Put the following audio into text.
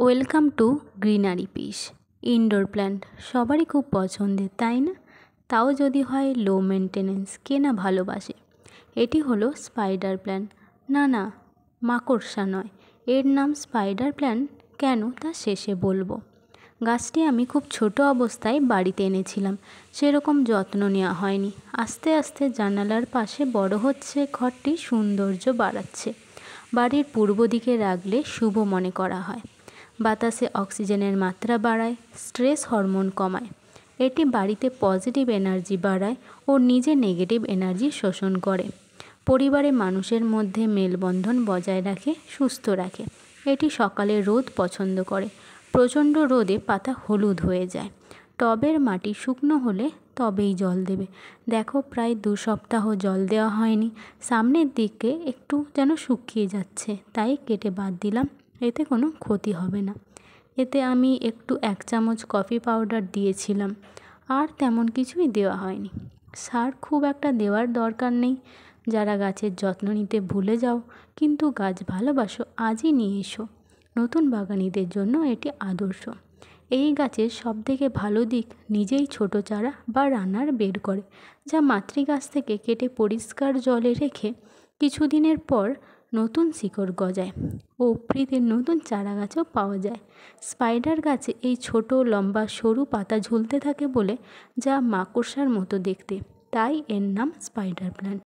Welcome to greenery piece. Indoor plant সবারই খুব পছন্দের, তাই না? তাও যদি হয় লো মেনটেনেন্স, কে না ভালোবাসে। এটি হলো স্পাইডার প্ল্যান্ট। না, মাকড়সা নয়, এর নাম স্পাইডার প্ল্যান্ট কেন তা শেষে বলবো। গাছটি আমি খুব ছোট অবস্থায় বাড়িতে এনেছিলাম, সেরকম যত্ন নেওয়া হয়নি। আস্তে আস্তে জানালার পাশে বড় হচ্ছে, ঘরটি সৌন্দর্য বাড়াচ্ছে। বাড়ির পূর্ব দিকে রাখলে শুভ মনে করা হয়। বাতাসে অক্সিজেনের মাত্রা বাড়ায়, স্ট্রেস হরমোন কমায়। এটি বাড়িতে পজিটিভ এনার্জি বাড়ায় ও নিজে নেগেটিভ এনার্জি শোষণ করে। পরিবারে মানুষের মধ্যে মেলবন্ধন বজায় রাখে, সুস্থ রাখে। এটি সকালে রোদ পছন্দ করে। প্রচণ্ড রোদে পাতা হলুদ হয়ে যায়। টবের মাটি শুকনো হলে তবেই জল দেবে। দেখো, প্রায় 2 সপ্তাহ জল দেওয়া হয়নি। সামনের দিকে একটু যেন শুকিয়ে যাচ্ছে, তাই কেটে বাদ দিলাম। এতে কোনো ক্ষতি হবে না। এতে আমি একটু 1 চামচ কফি পাউডার দিয়েছিলাম, আর তেমন কিছুই দেওয়া হয়নি। সার খুব একটা দেওয়ার দরকার নেই। যারা গাছের যত্ন নিতে ভুলে যাও কিন্তু গাছ ভালোবাসো, আজই নিয়ে এসো। নতুন বাগানীদের জন্য এটি আদর্শ। এই গাছের সবথেকে ভালো দিক নিজেই ছোট চারা বা রানার বের করে, যা মাতৃগাছ থেকে কেটে পরিষ্কার জলে রেখে কিছুদিনের পর নতুন শিকড় গজায় ও ফ্রিতে নতুন চারা গাছও পাওয়া যায়। স্পাইডার গাছে এই ছোট লম্বা সরু পাতা ঝুলতে থাকে বলে, যা মাকড়সার মতো দেখতে, তাই এর নাম স্পাইডার প্ল্যান্ট।